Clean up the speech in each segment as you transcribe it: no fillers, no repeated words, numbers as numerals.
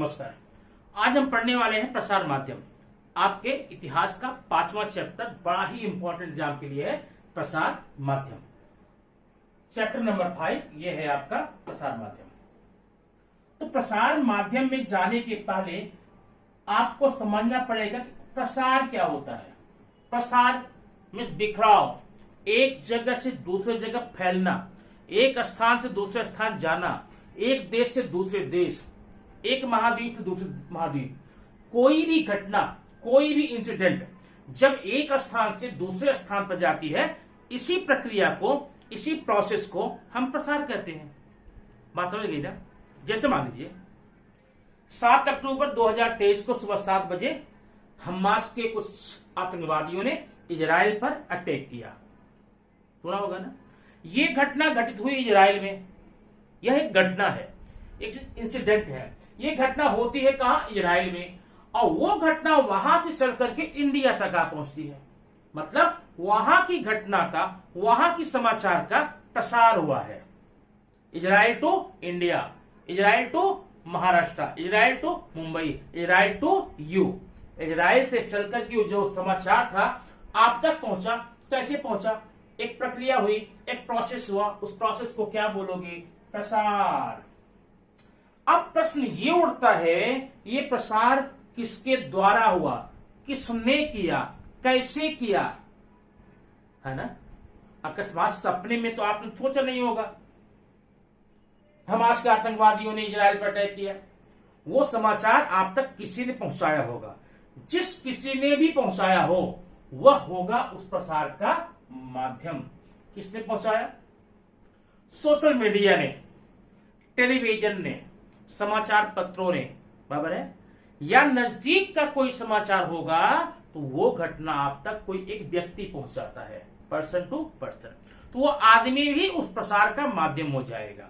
नमस्कार। आज हम पढ़ने वाले हैं प्रसार माध्यम। आपके इतिहास का 5वां चैप्टर बड़ा ही इंपॉर्टेंट एग्जाम के लिए है प्रसार माध्यम। चैप्टर नंबर 5 ये है आपका प्रसार माध्यम। तो प्रसार माध्यम में जाने के पहले आपको समझना पड़ेगा कि प्रसार क्या होता है। प्रसार मीन्स बिखराव, एक जगह से दूसरे जगह फैलना, एक स्थान से दूसरे स्थान जाना, एक देश से दूसरे देश, एक महाद्वीप से दूसरे महाद्वीप। कोई भी घटना, कोई भी इंसिडेंट जब एक स्थान से दूसरे स्थान पर जाती है, इसी प्रक्रिया को, इसी प्रोसेस को हम प्रसार कहते हैं। बात समझ गई ना? जैसे मान लीजिए 7 अक्टूबर 2023 को सुबह 7 बजे हमास के कुछ आतंकवादियों ने इजराइल पर अटैक किया। सुना होगा ना? ये घटना घटित हुई इजराइल में। यह एक घटना है, एक इंसिडेंट है। ये घटना होती है कहां? इजराइल में। और वो घटना वहां से चल करके इंडिया तक आ पहुंचती है। मतलब वहां की घटना का, वहां की समाचार का प्रसार हुआ है। Israel to India, Israel to Maharashtra, Israel to Mumbai, Israel to you. Israel से चल करके जो समाचार था आप तक पहुंचा। कैसे पहुंचा? एक प्रक्रिया हुई, एक प्रोसेस हुआ। उस प्रोसेस को क्या बोलोगे? प्रसार। अब प्रश्न ये उठता है, ये प्रसार किसके द्वारा हुआ, किसने किया, कैसे किया, है ना? अकस्मात सपने में तो आपने सोचा नहीं होगा हमास के आतंकवादियों ने इजराइल पर अटैक किया। वो समाचार आप तक किसी ने पहुंचाया होगा। जिस किसी ने भी पहुंचाया हो वह होगा उस प्रसार का माध्यम। किसने पहुंचाया? सोशल मीडिया ने, टेलीविजन ने, समाचार पत्रों ने, बराबर है? या नजदीक का कोई समाचार होगा तो वो घटना आप तक कोई एक व्यक्ति पहुंचाता है, पर्सन टू पर्सन। तो वो आदमी भी उस प्रसार का माध्यम हो जाएगा।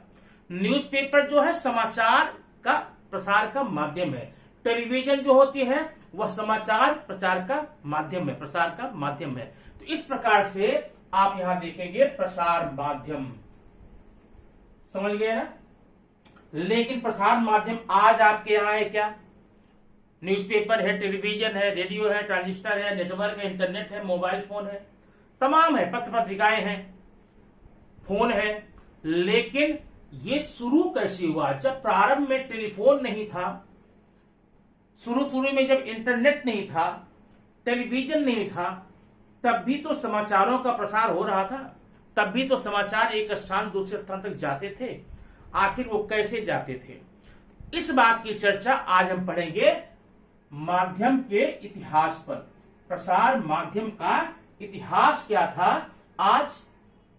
न्यूज़पेपर जो है समाचार का प्रसार का माध्यम है। टेलीविजन जो होती है वह समाचार प्रचार का माध्यम है, प्रसार का माध्यम है। तो इस प्रकार से आप यहां देखेंगे प्रसार माध्यम। समझ गए ना? लेकिन प्रसार माध्यम आज आपके यहां है क्या? न्यूज़पेपर है, टेलीविजन है, रेडियो है, ट्रांजिस्टर है, नेटवर्क है, इंटरनेट है, मोबाइल फोन है, तमाम है, पत्र पत्रिकाएं हैं, फोन है। लेकिन ये शुरू कैसे हुआ? जब प्रारंभ में टेलीफोन नहीं था, शुरू में जब इंटरनेट नहीं था, टेलीविजन नहीं था, तब भी तो समाचारों का प्रसार हो रहा था। तब भी तो समाचार एक स्थान दूसरे स्थान तक जाते थे। आखिर वो कैसे जाते थे? इस बात की चर्चा आज हम पढ़ेंगे माध्यम के इतिहास पर। प्रसार माध्यम का इतिहास क्या था, आज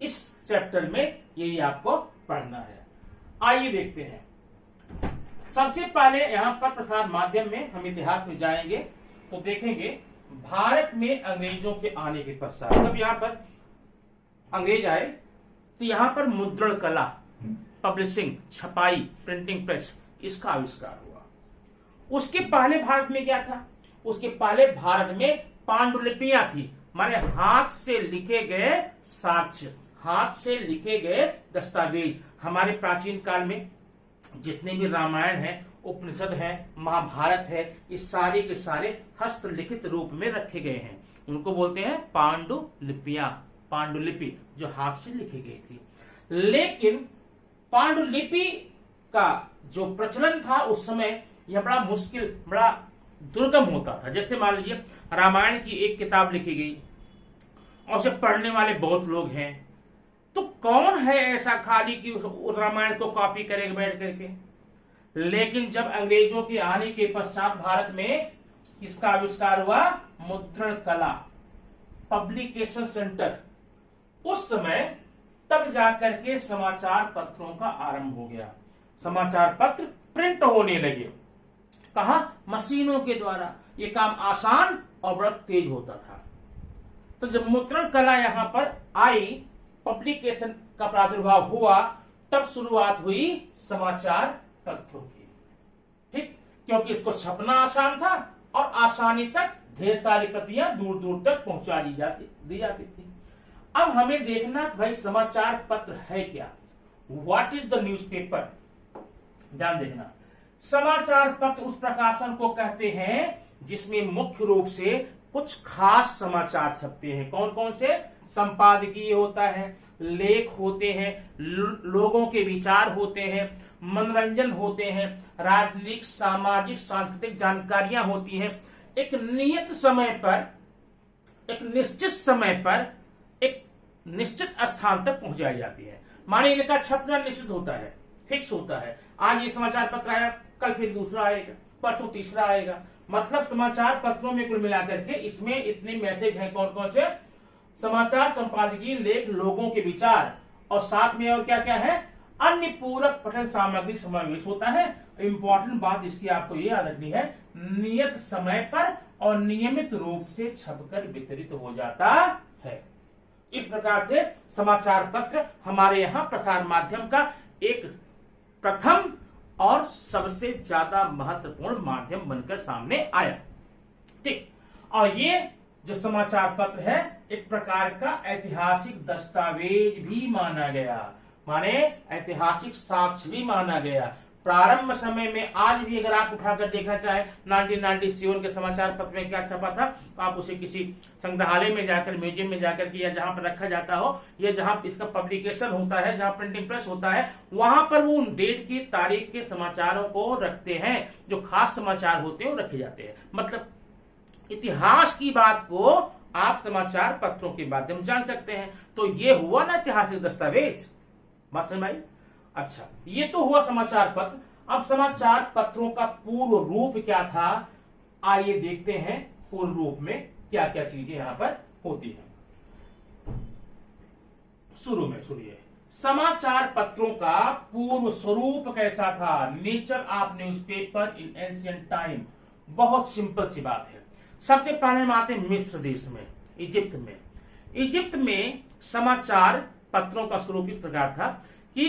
इस चैप्टर में यही आपको पढ़ना है। आइए देखते हैं। सबसे पहले यहां पर प्रसार माध्यम में हम इतिहास में जाएंगे तो देखेंगे भारत में अंग्रेजों के आने के पश्चात, जब यहां पर अंग्रेज आए तो यहां पर मुद्रण कला, पब्लिशिंग, छपाई, प्रिंटिंग प्रेस, इसका आविष्कार हुआ। उसके पहले भारत में क्या था? उसके पहले भारत में पांडुलिपियां थी, माने हाथ से लिखे गए साक्ष्य, हाथ से लिखे गए दस्तावेज। हमारे प्राचीन काल में जितने भी रामायण है, उपनिषद है, महाभारत है, ये सारे के सारे हस्तलिखित रूप में रखे गए हैं। उनको बोलते हैं पांडुलिपियां, पांडुलिपि, जो हाथ से लिखी गई थी। लेकिन पांडुलिपि का जो प्रचलन था उस समय यह बड़ा मुश्किल, बड़ा दुर्गम होता था। जैसे मान लीजिए रामायण की एक किताब लिखी गई और उसे पढ़ने वाले बहुत लोग हैं, तो कौन है ऐसा खाली कि उस रामायण को कॉपी करेगा बैठ करके? लेकिन जब अंग्रेजों के आने के पश्चात भारत में किसका आविष्कार हुआ? मुद्रण कला, पब्लिकेशन सेंटर। उस समय तब जाकर के समाचार पत्रों का आरंभ हो गया। समाचार पत्र प्रिंट होने लगे। कहा? मशीनों के द्वारा। ये काम आसान और बड़ा तेज होता था। तो जब मुद्रण कला यहां पर आई, पब्लिकेशन का प्रादुर्भाव हुआ, तब शुरुआत हुई समाचार पत्रों की। ठीक? क्योंकि इसको छपना आसान था और आसानी तक ढेर सारी प्रतियां दूर दूर तक पहुंचा दी जाती थी। अब हमें देखना भाई समाचार पत्र है क्या? What is the newspaper? ध्यान देखना। समाचार पत्र उस प्रकाशन को कहते हैं जिसमें मुख्य रूप से कुछ खास समाचार छपते हैं। कौन कौन से? संपादकीय होता है, लेख होते हैं, लोगों के विचार होते हैं, मनोरंजन होते हैं, राजनीतिक, सामाजिक, सांस्कृतिक जानकारियां होती हैं। एक नियत समय पर, एक निश्चित समय पर, एक निश्चित स्थान तक पहुंचाई जाती है। माने इनका छपना निश्चित होता है, फिक्स होता है। आज ये समाचार पत्र आया, कल फिर दूसरा आएगा, परसों तीसरा आएगा। मतलब समाचार पत्रों में कुल मिलाकर के इसमें इतने मैसेज हैं। कौन कौन से? समाचार, संपादकीय, लेख, लोगों के विचार, और साथ में और क्या क्या है? अन्य पूरक पठन सामग्री समावेश होता है। इंपॉर्टेंट बात इसकी आपको ये याद रखनी है, नियत समय पर और नियमित रूप से छपकर वितरित हो जाता है। इस प्रकार से समाचार पत्र हमारे यहाँ प्रसार माध्यम का एक प्रथम और सबसे ज्यादा महत्वपूर्ण माध्यम बनकर सामने आया। ठीक, और ये जो समाचार पत्र है एक प्रकार का ऐतिहासिक दस्तावेज भी माना गया, माने ऐतिहासिक साक्ष्य भी माना गया। प्रारंभ समय में आज भी अगर आप उठाकर देखना चाहे 1997 के समाचार पत्र में क्या छपा था, तो आप उसे किसी संग्रहालय में जाकर, म्यूजियम में जाकर के, या जहां पर रखा जाता हो, या जहां इसका पब्लिकेशन होता है, जहां प्रिंटिंग प्रेस होता है, वहां पर वो उन डेट की, तारीख के समाचारों को रखते हैं। जो खास समाचार होते हैं वो रखे जाते हैं। मतलब इतिहास की बात को आप समाचार पत्रों के माध्यम से जान सकते हैं। तो ये हुआ ना ऐतिहासिक दस्तावेज, बात समझ आई? अच्छा, ये तो हुआ समाचार पत्र। अब समाचार पत्रों का पूर्व रूप क्या था, आइए देखते हैं पूर्व रूप में क्या क्या चीजें यहां पर होती हैं। शुरू में सुनिए, समाचार पत्रों का पूर्व स्वरूप कैसा था? Nature of newspaper in ancient time. बहुत सिंपल सी बात है। सबसे पहले हम आते हैं मिस्र देश में, इजिप्त में। इजिप्त में समाचार पत्रों का स्वरूप इस प्रकार था कि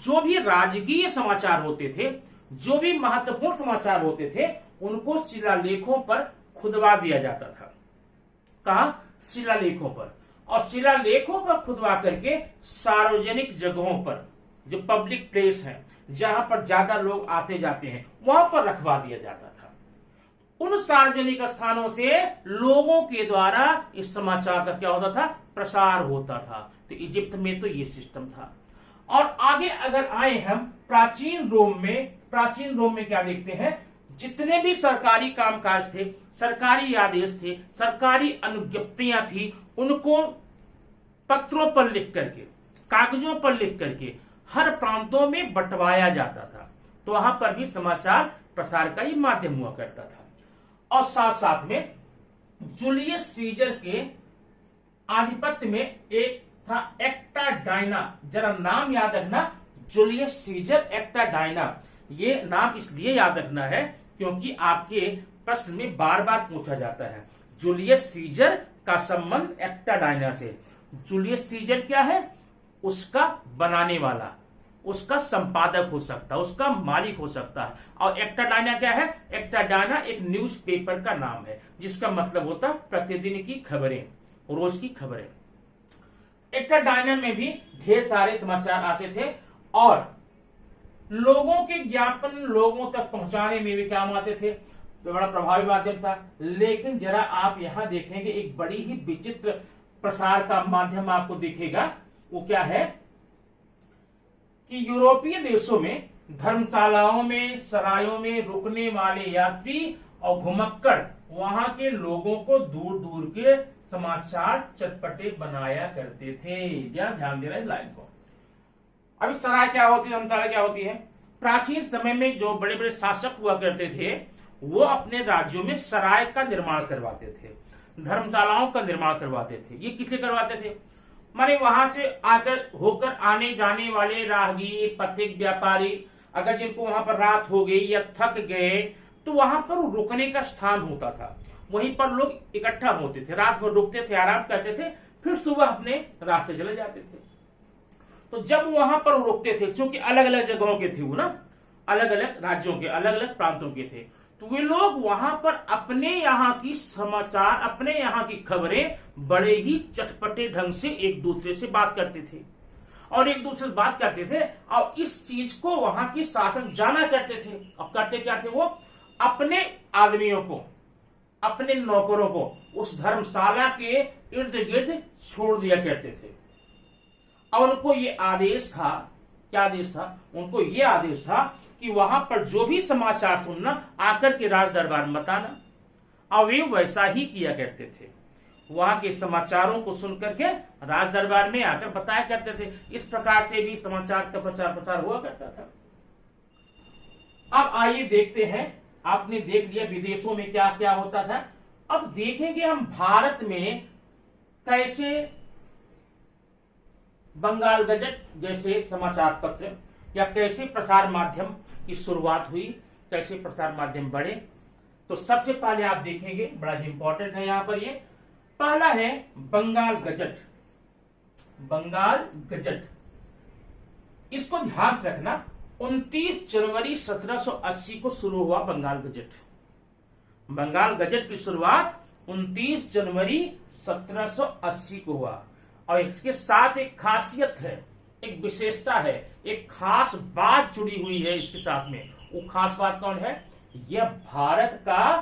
जो भी राजकीय समाचार होते थे, जो भी महत्वपूर्ण समाचार होते थे, उनको शिलालेखों पर खुदवा दिया जाता था। कहा? शिलालेखों पर। और शिलालेखों पर खुदवा करके सार्वजनिक जगहों पर, जो पब्लिक प्लेस है, जहां पर ज्यादा लोग आते जाते हैं, वहां पर रखवा दिया जाता था। उन सार्वजनिक स्थानों से लोगों के द्वारा इस समाचार का क्या होता था? प्रसार होता था। तो इजिप्त में तो ये सिस्टम था। और आगे अगर आए हम प्राचीन रोम में क्या देखते हैं? जितने भी सरकारी कामकाज थे, सरकारी आदेश थे, सरकारी अनुज्ञप्तियां थी, उनको पत्रों पर लिख करके, कागजों पर लिख करके हर प्रांतों में बंटवाया जाता था। तो वहां पर भी समाचार प्रसार का ही माध्यम हुआ करता था। और साथ साथ में जूलियस सीजर के आधिपत्य में एक था एक्टा डायना। जरा नाम याद रखना, जूलियस सीजर, एक्टा डायना। ये नाम इसलिए याद रखना है क्योंकि आपके प्रश्न में बार बार पूछा जाता है। जूलियस सीजर का संबंध एक्टा डायना से। जूलियस सीजर क्या है? उसका बनाने वाला, उसका संपादक हो सकता है, उसका मालिक हो सकता है। और एक्टा डायना क्या है? एक्टा डायना एक न्यूज़पेपर का नाम है, जिसका मतलब होता है प्रतिदिन की खबरें, रोज की खबरें। एक्टा डायना में भी ढेर सारे समाचार आते थे और लोगों के ज्ञापन लोगों तक पहुंचाने में भी काम आते थे। तो बड़ा प्रभावी माध्यम था। लेकिन जरा आप यहां देखेंगे एक बड़ी ही विचित्र प्रसार का माध्यम आपको दिखेगा। वो क्या है कि यूरोपीय देशों में धर्मशालाओं में, सरायों में रुकने वाले यात्री और घुमक्कड़ वहां के लोगों को दूर दूर के समाचार चटपटे बनाया करते थे। ध्यान देना इस लाइन को। अभी सराय क्या होती है, धर्मशाला क्या होती है? प्राचीन समय में जो बड़े बड़े शासक हुआ करते थे वो अपने राज्यों में सराय का निर्माण करवाते थे, धर्मशालाओं का निर्माण करवाते थे। ये किसलिए करवाते थे? माने वहां से आकर होकर आने जाने वाले राहगीर, पथिक, व्यापारी, अगर जिनको वहां पर रात हो गई या थक गए तो वहां पर रुकने का स्थान होता था। वहीं पर लोग इकट्ठा होते थे, रात भर रुकते थे, आराम करते थे, फिर सुबह अपने रास्ते चले जाते थे। तो जब वहां पर रुकते थे, चूंकि अलग अलग जगहों के थे वो ना, अलग अलग राज्यों के, अलग अलग प्रांतों के थे, तो वे लोग वहां पर अपने यहाँ की समाचार, अपने यहाँ की खबरें बड़े ही चटपटे ढंग से एक दूसरे से बात करते थे। और एक दूसरे से बात करते थे और इस चीज को वहां की शासक जाना करते थे। और करते क्या थे, वो अपने आदमियों को, अपने नौकरों को उस धर्मशाला के इर्द गिर्द छोड़ दिया करते थे। और उनको ये आदेश था, क्या आदेश था, उनको ये आदेश था कि वहां पर जो भी समाचार सुनना आकर के राज दरबार में बताना। और वे वैसा ही किया करते थे, वहां के समाचारों को सुनकर के राज दरबार में आकर बताया करते थे। इस प्रकार से भी समाचार का प्रचार प्रसार हुआ करता था। अब आइए देखते हैं, आपने देख लिया विदेशों में क्या क्या होता था। अब देखेंगे हम भारत में कैसे बंगाल गजट जैसे समाचार पत्र या कैसे प्रसार माध्यम की शुरुआत हुई, कैसे प्रसार माध्यम बढ़े। तो सबसे पहले आप देखेंगे, बड़ा इंपॉर्टेंट है यहां पर, ये पहला है बंगाल गजट। बंगाल गजट, इसको ध्यान से रखना, 29 जनवरी 1780 को शुरू हुआ बंगाल गजट। बंगाल गजट की शुरुआत 29 जनवरी 1780 को हुआ। और इसके साथ एक खासियत है, एक विशेषता है, एक खास बात जुड़ी हुई है इसके साथ में। वो खास बात कौन है? यह भारत का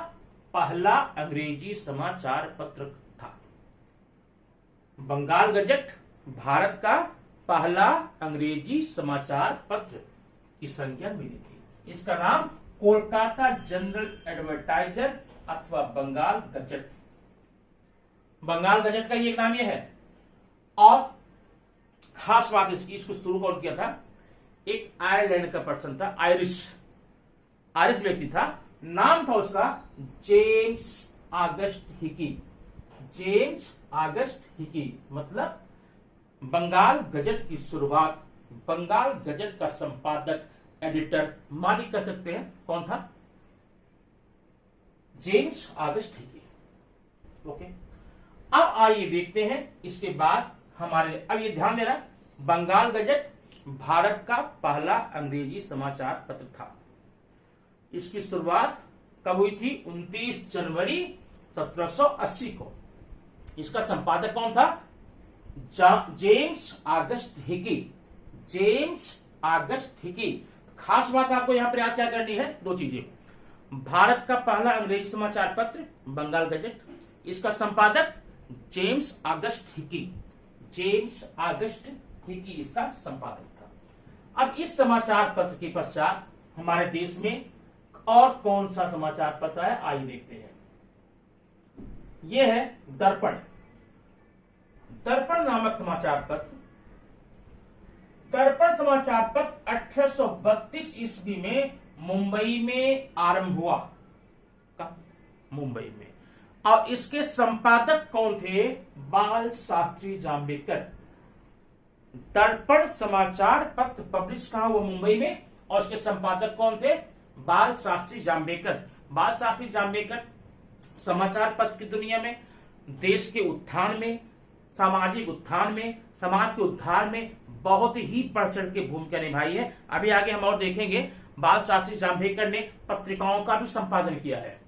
पहला अंग्रेजी समाचार पत्र था। बंगाल गजट भारत का पहला अंग्रेजी समाचार पत्र की संज्ञा मिली थी। इसका नाम कोलकाता जनरल एडवर्टाइजर अथवा बंगाल गजट, बंगाल गजट का ये नाम ये है। और खास बात इसकी, इसको शुरू कौन किया था? एक आयरलैंड का पर्सन था, आयरिश व्यक्ति था। नाम था उसका James August Hicky. James August Hicky, मतलब बंगाल गजट की शुरुआत, बंगाल गजट का संपादक, एडिटर, मालिक कह सकते हैं, कौन था? James August Hicky. ओके, अब आइए देखते हैं इसके बाद हमारे, अब ये ध्यान देना, बंगाल गजट भारत का पहला अंग्रेजी समाचार पत्र था। इसकी शुरुआत कब हुई थी? 29 जनवरी 1780 को। इसका संपादक कौन था? James August Hicky. James August Hicky. खास बात आपको यहां पर याद क्या करनी है? दो चीजें, भारत का पहला अंग्रेजी समाचार पत्र बंगाल गजट, इसका संपादक James August Hicky. James August Hicky इसका संपादक था। अब इस समाचार पत्र के पश्चात हमारे देश में और कौन सा समाचार पत्र है, आइए देखते हैं। यह है दर्पण। दर्पण नामक समाचार पत्र। दर्पण समाचार पत्र 1832 ईस्वी में मुंबई में आरंभ हुआ। कब? मुंबई में। और इसके संपादक कौन थे? बाल शास्त्री जाम्बेकर। दर्पण समाचार पत्र पब्लिश कहां हुआ? मुंबई में। और इसके संपादक कौन थे? बाल शास्त्री जाम्बेकर। बाल शास्त्री जाम्बेकर समाचार पत्र की दुनिया में, देश के उत्थान में, सामाजिक उत्थान में, समाज के उद्धार में बहुत ही बढ़ चढ़ के भूमिका निभाई है। अभी आगे हम और देखेंगे, बाल शास्त्री जाम्बेकर ने पत्रिकाओं का भी संपादन किया है,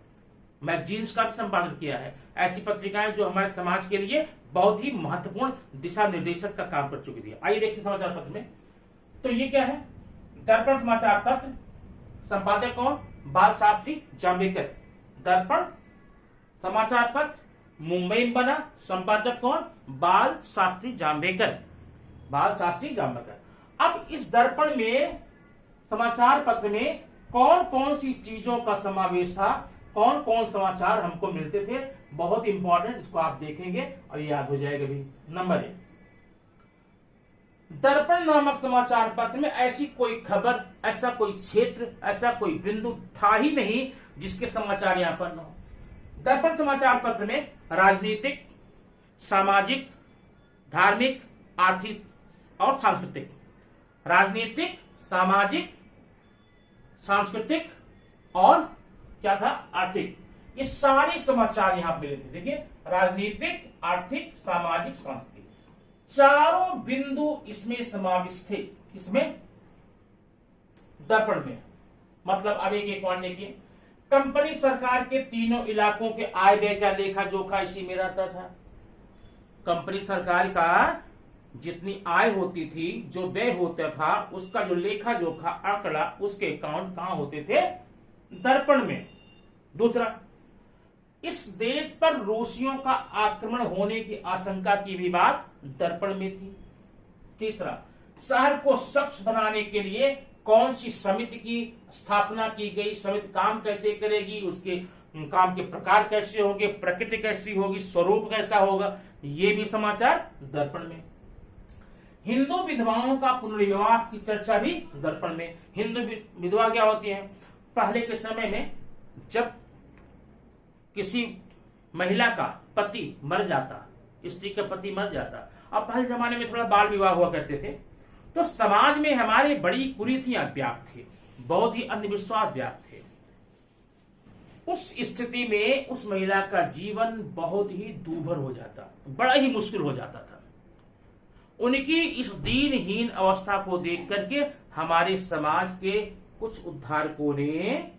मैगजीन्स का भी संपादन किया है। ऐसी पत्रिकाएं जो हमारे समाज के लिए बहुत ही महत्वपूर्ण दिशा निर्देशक का काम कर चुकी थी। आइए देखते समाचार पत्र में। तो ये क्या है? दर्पण समाचार पत्र, संपादक कौन? बाल शास्त्री जाम्बेकर। दर्पण समाचार पत्र मुंबई में बना, संपादक कौन? बाल शास्त्री जाम्बेकर। बाल शास्त्री जाम्बेकर। अब इस दर्पण में, समाचार पत्र में कौन कौन सी चीजों का समावेश था, कौन कौन समाचार हमको मिलते थे, बहुत इंपॉर्टेंट, इसको आप देखेंगे और याद हो जाएगा भी। नंबर 1, दर्पण नामक समाचार पत्र में ऐसी कोई खबर, ऐसा कोई क्षेत्र, ऐसा कोई बिंदु था ही नहीं जिसके समाचार यहां पर न हो। दर्पण समाचार पत्र में राजनीतिक, सामाजिक, धार्मिक, आर्थिक और सांस्कृतिक, राजनीतिक, सामाजिक, सांस्कृतिक और क्या था? आर्थिक। ये सारे समाचार यहां मिले थे। देखिए, राजनीतिक, आर्थिक, सामाजिक, सांस्कृतिक, चारों बिंदु इसमें समाविष्ट थे। किसमें? दर्पण में। मतलब अब एक पॉइंट देखिए, कंपनी सरकार के तीनों इलाकों के आय व्यय का लेखा जोखा इसी में रहता था। कंपनी सरकार का जितनी आय होती थी, जो व्यय होता था, उसका जो लेखा जोखा आंकड़ा, उसके अकाउंट कहां होते थे? दर्पण में। दूसरा, इस देश पर रूसियों का आक्रमण होने की आशंका की भी बात दर्पण में थी। तीसरा, शहर को स्वच्छ बनाने के लिए कौन सी समिति की स्थापना की गई, समिति काम कैसे करेगी, उसके काम के प्रकार कैसे होंगे, प्रकृति कैसी होगी, स्वरूप कैसा होगा, ये भी समाचार दर्पण में। हिंदू विधवाओं का पुनर्विवाह की चर्चा भी दर्पण में। हिंदू विधवा क्या होती है? पहले के समय में जब किसी महिला का पति मर जाता, स्त्री का पति मर जाता, अब पहले जमाने में थोड़ा बाल विवाह हुआ करते थे, तो समाज में हमारे बड़ी कुरीतियां व्याप्त थी, बहुत ही अंधविश्वास व्याप्त थे। उस स्थिति में उस महिला का जीवन बहुत ही दूभर हो जाता, बड़ा ही मुश्किल हो जाता था। उनकी इस दीनहीन अवस्था को देख करके हमारे समाज के कुछ उद्धारकों ने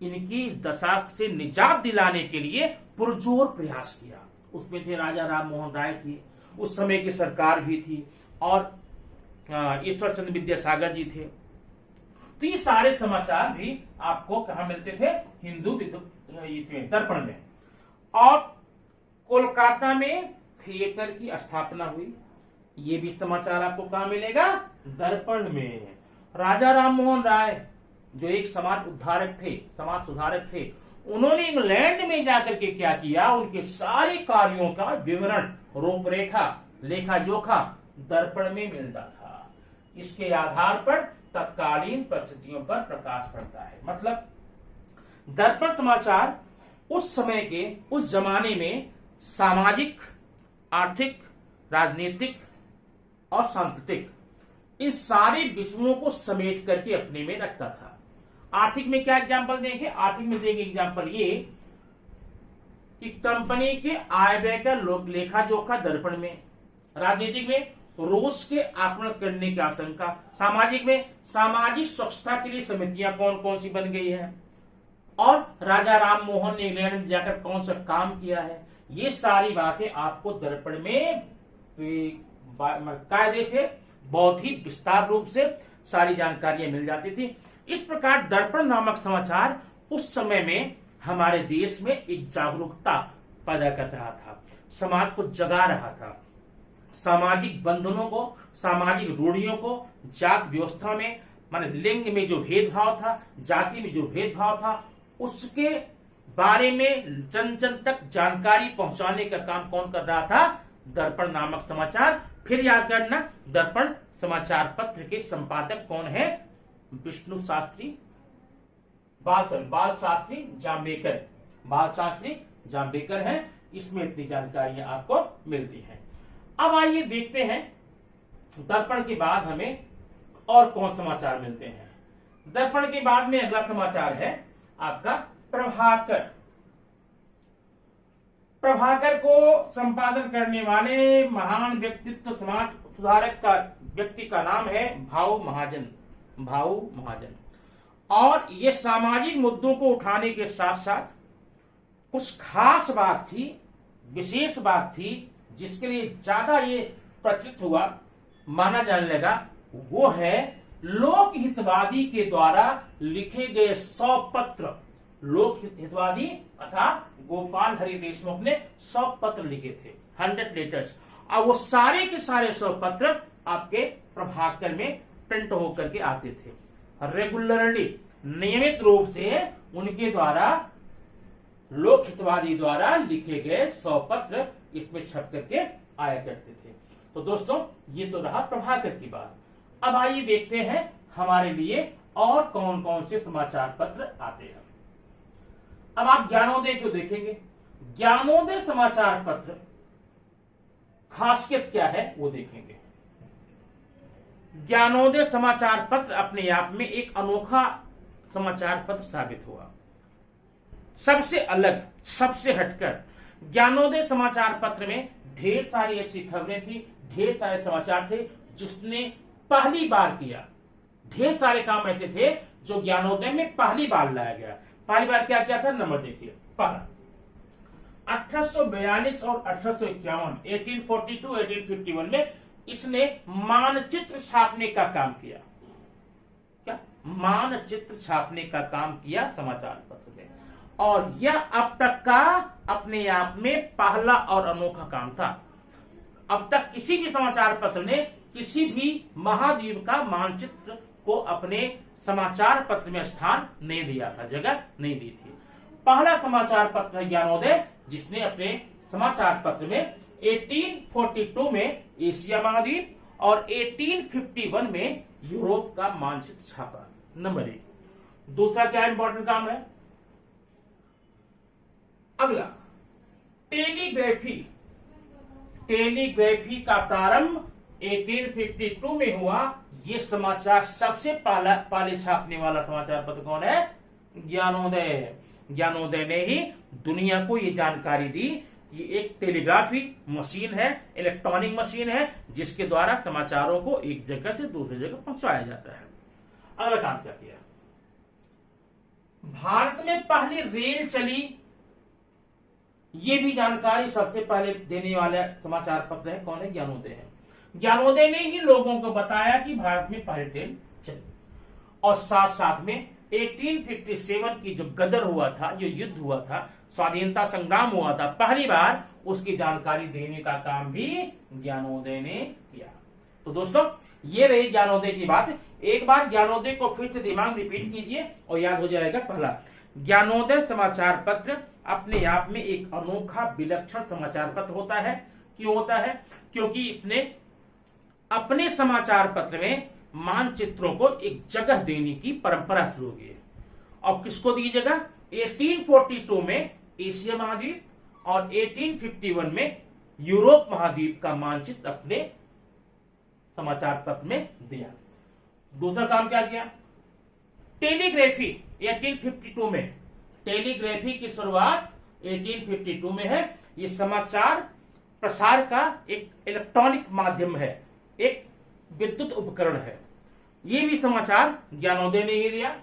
इनकी इस दशा से निजात दिलाने के लिए पुरजोर प्रयास किया। उसमें थे राजा राम मोहन राय थी, उस समय की सरकार भी थी, और ईश्वर चंद्र विद्यासागर जी थे। तो ये सारे समाचार भी आपको कहां मिलते थे? हिंदू दर्पण में। और कोलकाता में थिएटर की स्थापना हुई, ये भी समाचार आपको कहां मिलेगा? दर्पण में। राजा राम मोहन राय जो एक समाज उद्धारक थे, समाज सुधारक थे, उन्होंने इंग्लैंड में जाकर के क्या किया? उनके सारे कार्यों का विवरण, रूपरेखा, लेखा जोखा दर्पण में मिलता था। इसके आधार पर तत्कालीन परिस्थितियों पर प्रकाश पड़ता है। मतलब दर्पण समाचार उस समय के, उस जमाने में सामाजिक, आर्थिक, राजनीतिक और सांस्कृतिक इन सारे विषयों को समेट करके अपने में रखता था। आर्थिक में क्या एग्जाम्पल देंगे? आर्थिक में देंगे एग्जाम्पल ये कि कंपनी के आय व्यय का लेखा जोखा दर्पण में। राजनीतिक में रूस के आक्रमण करने की आशंका। सामाजिक में सामाजिक स्वच्छता के लिए समितियां कौन कौन सी बन गई है, और राजा राम मोहन ने इंग्लैंड में जाकर कौन सा काम किया है, ये सारी बातें आपको दर्पण में कायदे से, बहुत ही विस्तार रूप से सारी जानकारियां मिल जाती थी। इस प्रकार दर्पण नामक समाचार उस समय में हमारे देश में एक जागरूकता पैदा कर रहा था, समाज को जगा रहा था, सामाजिक बंधनों को, सामाजिक रूढ़ियों को, जात व्यवस्था में, माने लिंग में जो भेदभाव था, जाति में जो भेदभाव था, उसके बारे में जन जन तक जानकारी पहुंचाने का काम कौन कर रहा था? दर्पण नामक समाचार। फिर याद करना, दर्पण समाचार पत्र के संपादक कौन है? विष्णु शास्त्री, बाल शास्त्री जाम्बेकर, बाल शास्त्री जाम्बेकर है। इसमें इतनी जानकारियां आपको मिलती हैं। अब आइए देखते हैं दर्पण के बाद हमें और कौन समाचार मिलते हैं। दर्पण के बाद में अगला समाचार है आपका प्रभाकर। प्रभाकर को संपादन करने वाले महान व्यक्तित्व, समाज सुधारक का व्यक्ति का नाम है भाऊ महाजन। भाऊ महाजन। और ये सामाजिक मुद्दों को उठाने के साथ साथ कुछ खास बात थी, विशेष बात थी, जिसके लिए ज्यादा ये प्रचलित हुआ, माना जाने लगा, वो है लोक हितवादी के द्वारा लिखे गए 100 पत्र। लोक हितवादी अर्थात गोपाल हरि देशमुख ने 100 पत्र लिखे थे, 100 लेटर्स। और वो सारे के सारे 100 पत्र आपके प्रभाकर में प्रिंट होकर के आते थे। रेगुलरली, नियमित रूप से उनके द्वारा, लोक हितवादी द्वारा लिखे गए 100 पत्र इसमें छप करके आया करते थे। तो दोस्तों, ये तो रहा प्रभाकर की बात। अब आइए देखते हैं हमारे लिए और कौन कौन से समाचार पत्र आते हैं। अब आप ज्ञानोदय को देखेंगे। ज्ञानोदय समाचार पत्र खासियत क्या है वो देखेंगे। ज्ञानोदय समाचार पत्र अपने आप में एक अनोखा समाचार पत्र साबित हुआ, सबसे अलग, सबसे हटकर। ज्ञानोदय समाचार पत्र में ढेर सारी ऐसी खबरें थी, ढेर सारे समाचार थे जिसने पहली बार किया। ढेर सारे काम ऐसे थे जो ज्ञानोदय में पहली बार लाया गया। पहली बार क्या किया था? नंबर देखिए। पहला 1842 और 1851, 1842 1851 में इसने मानचित्र छापने का काम किया। क्या? मानचित्र छापने का काम किया समाचार पत्र ने, और यह अब तक का अपने आप में पहला और अनोखा काम था। अब तक किसी भी समाचार पत्र ने किसी भी महाद्वीप का मानचित्र को अपने समाचार पत्र में स्थान नहीं दिया था, जगह नहीं दी थी। पहला समाचार पत्र है ज्ञानोदय, जिसने अपने समाचार पत्र में 1842 में एशिया महाद्वीप और 1851 में यूरोप का मानचित्र छापा। नंबर 1। दूसरा क्या इंपॉर्टेंट काम है? अगला, टेलीग्राफी। टेलीग्राफी का प्रारंभ 1852 में हुआ। ये समाचार सबसे पहले छापने वाला समाचार पत्र कौन है? ज्ञानोदय। ज्ञानोदय ने ही दुनिया को ये जानकारी दी कि एक टेलीग्राफी मशीन है, इलेक्ट्रॉनिक मशीन है, जिसके द्वारा समाचारों को एक जगह से दूसरी जगह पहुंचाया जाता है। अगला काम क्या किया? भारत में पहली रेल चली, ये भी जानकारी सबसे पहले देने वाला समाचार पत्र है कौन है? ज्ञानोदय है। ज्ञानोदय ने ही लोगों को बताया कि भारत में पहली ट्रेन चली, और साथ साथ में 1857 की जो गदर हुआ था, जो युद्ध हुआ था, स्वाधीनता संग्राम हुआ था पहली बार, उसकी जानकारी देने का काम भी ज्ञानोदय ने किया। तो दोस्तों, ये रही ज्ञानोदय की बात। एक बार ज्ञानोदय को फिर से दिमाग रिपीट कीजिए और याद हो जाएगा। पहला, ज्ञानोदय समाचार पत्र अपने आप में एक अनोखा विलक्षण समाचार पत्र होता है। क्यों होता है? क्योंकि इसने अपने समाचार पत्र में मानचित्रों को एक जगह देने की परंपरा शुरू की है। और किसको दी जगह? 1842 में एशिया महाद्वीप और 1851 में यूरोप महाद्वीप का मानचित्र अपने समाचार पत्र में दिया। दूसरा काम क्या किया? टेलीग्राफी 1852 में। टेलीग्राफी की शुरुआत 1852 में है। यह समाचार प्रसार का एक इलेक्ट्रॉनिक माध्यम है, एक विद्युत उपकरण है। यह भी समाचार ज्ञानोदय ने ही दिया।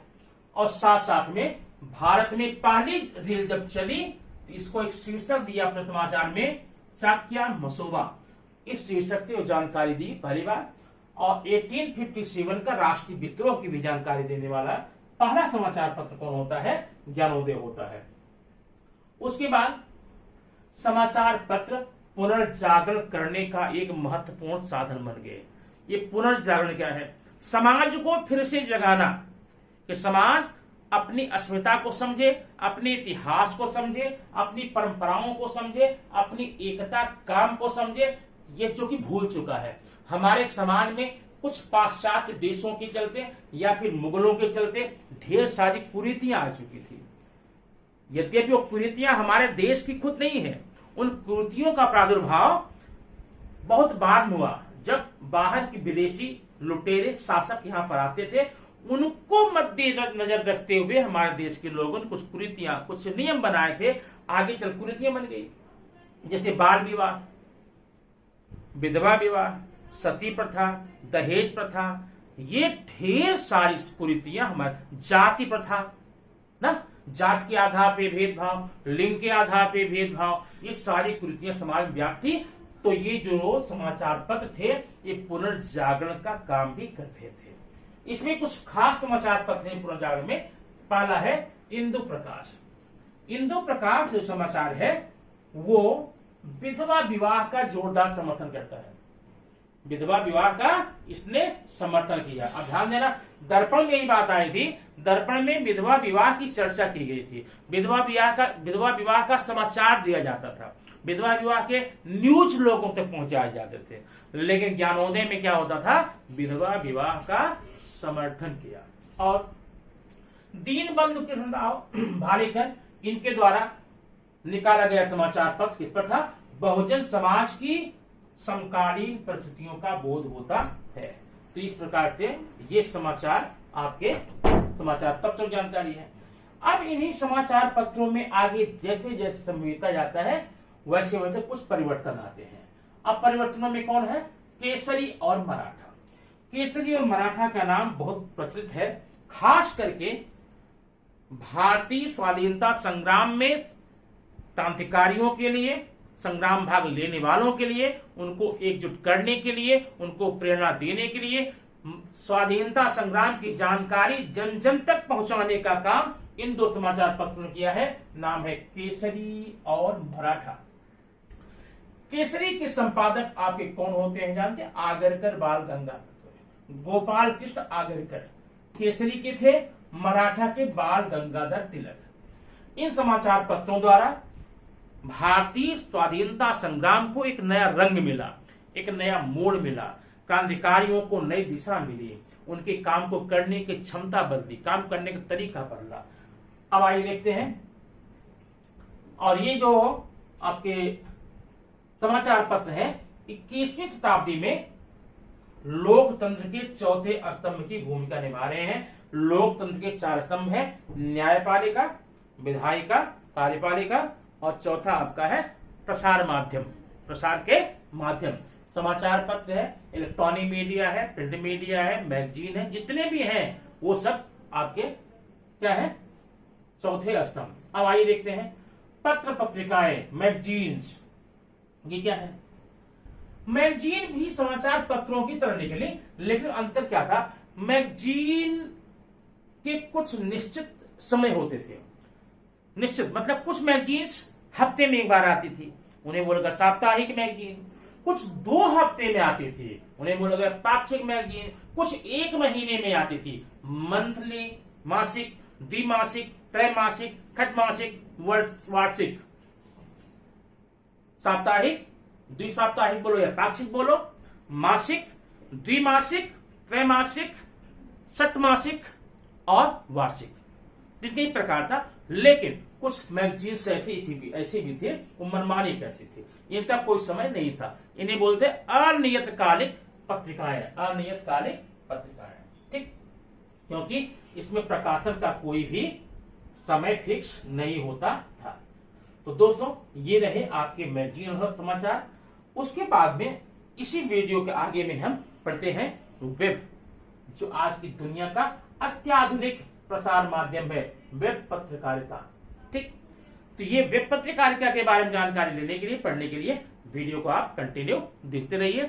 और साथ साथ में भारत में पहली रेल जब चली तो इसको एक शीर्षक दिया अपने समाचार में, चाक्या मसोबा। इस शीर्षक से वो जानकारी दी पहली बार। और 1857 का राष्ट्रीय विद्रोह की भी जानकारी देने वाला पहला समाचार पत्र कौन होता है? ज्ञानोदय होता है। उसके बाद समाचार पत्र पुनर्जागरण करने का एक महत्वपूर्ण साधन बन गए। ये पुनर्जागरण क्या है? समाज को फिर से जगाना, कि समाज अपनी अस्मिता को समझे, अपने इतिहास को समझे, अपनी परंपराओं को समझे, अपनी एकता काम को समझे। ये जो कि भूल चुका है। हमारे समाज में कुछ पाश्चात्य देशों के चलते या फिर मुगलों के चलते ढेर सारी कुरीतियां आ चुकी थी। यद्यपि वो कुरीतियां हमारे देश की खुद नहीं है, उन कुरीतियों का प्रादुर्भाव बहुत बाद में हुआ, जब बाहर की विदेशी लुटेरे शासक यहाँ पर आते थे। उनको मद्देनजर रखते हुए हमारे देश के लोगों ने कुछ कुरीतियां, कुछ नियम बनाए थे। आगे चल कुरीतियां बन गई, जैसे बाल विवाह, विधवा विवाह, सती प्रथा, दहेज प्रथा। ये ढेर सारी कुरीतियां हमारे, जाति प्रथा ना, जात के आधार पे भेदभाव, लिंग के आधार पे भेदभाव, ये सारी कुरीतियां समाज में व्याप्त थी। तो ये जो समाचार पत्र थे, ये पुनर्जागरण का काम भी कर रहे थे। इसमें कुछ खास समाचार पत्र हैं पुनर्जागरण में। पहला है इंदु प्रकाश। इंदु प्रकाश जो समाचार है वो विधवा विवाह का जोरदार समर्थन करता है। विधवा विवाह का इसने समर्थन किया। अब ध्यान देना, दर्पण में ही बात आई थी। दर्पण में विधवा विवाह की चर्चा की गई थी। विधवा विवाह का समाचार दिया जाता था। विधवा विवाह के न्यूज लोगों तक पहुंचाए जाते थे। लेकिन ज्ञानोदय में क्या होता था? विधवा विवाह का समर्थन किया। और दीनबंधु कृष्णराव भालेकर, इनके द्वारा निकाला गया समाचार पत्र किस पर था? बहुजन समाज की समकालीन परिस्थितियों का बोध होता है। तो इस प्रकार से ये समाचार आपके समाचार पत्रों की जानकारी है। अब इन्हीं समाचार पत्रों में आगे जैसे जैसे समय बीतता जाता है वैसे वैसे कुछ परिवर्तन आते हैं। अब परिवर्तनों में कौन है? केसरी और मराठा। केसरी और मराठा का नाम बहुत प्रचलित है, खास करके भारतीय स्वाधीनता संग्राम में क्रांतिकारियों के लिए, संग्राम भाग लेने वालों के लिए, उनको एकजुट करने के लिए, उनको प्रेरणा देने के लिए, स्वाधीनता संग्राम की जानकारी जन जन तक पहुंचाने का काम इन दो समाचार पत्रों ने किया है। नाम है केसरी और मराठा। केसरी के संपादक आपके कौन होते हैं जानते हैं? आगरकर बाल गंगाधर, गोपाल कृष्ण आगरकर केसरी के थे, मराठा के बाल गंगाधर तिलक। इन समाचार पत्रों द्वारा भारतीय स्वाधीनता संग्राम को एक नया रंग मिला, एक नया मोड़ मिला, क्रांतिकारियों को नई दिशा मिली, उनके काम को करने की क्षमता बदली, काम करने का तरीका बदला। अब आइए देखते हैं। और ये जो आपके समाचार पत्र है 21वीं शताब्दी में लोकतंत्र के चौथे स्तंभ की भूमिका निभा रहे हैं। लोकतंत्र के 4 स्तंभ है, न्यायपालिका, विधायिका, कार्यपालिका और चौथा आपका है प्रसार माध्यम, प्रसार के माध्यम। समाचार पत्र है, इलेक्ट्रॉनिक मीडिया है, प्रिंट मीडिया है, मैगजीन है, जितने भी हैं वो सब आपके क्या है? चौथे स्तंभ। अब आइए देखते हैं पत्र पत्रिकाएं, मैगजीन्स, ये क्या है? मैगजीन भी समाचार पत्रों की तरह निकली, लेकिन अंतर क्या था? मैगजीन के कुछ निश्चित समय होते थे, निश्चित मतलब कुछ मैगजीन्स हफ्ते में एक बार आती थी, उन्हें बोला गया साप्ताहिक मैगजीन। कुछ 2 हफ्ते में आती थी, उन्हें बोला गया पाक्षिक मैगजीन। कुछ 1 महीने में आती थी, मंथली, मासिक, द्विमासिक, त्रैमासिक, खटमासिक, वार्षिक। साप्ताहिक, द्विसाप्ताहिक बोलो या पाक्षिक बोलो, मासिक, द्विमासिक, त्रैमासिक, षटमासिक और वार्षिक, इनके प्रकार था। लेकिन कुछ मैगजीन्स ऐसे भी थे वो मनमानी करती थी, इनका कोई समय नहीं था। इन्हें बोलते अनियतकालिक पत्रिकाएं, अनियतकालिक पत्रिकाएं, ठीक, क्योंकि इसमें प्रकाशन का कोई भी समय फिक्स नहीं होता था। तो दोस्तों ये रहे आपके मैगजीन और समाचार। उसके बाद में इसी वीडियो के आगे में हम पढ़ते हैं वेब, जो आज की दुनिया का अत्याधुनिक प्रसार माध्यम है, वेब पत्रकारिता, ठीक। तो ये वेब पत्रकारिता के बारे में जानकारी लेने के लिए, पढ़ने के लिए वीडियो को आप कंटिन्यू देखते रहिए।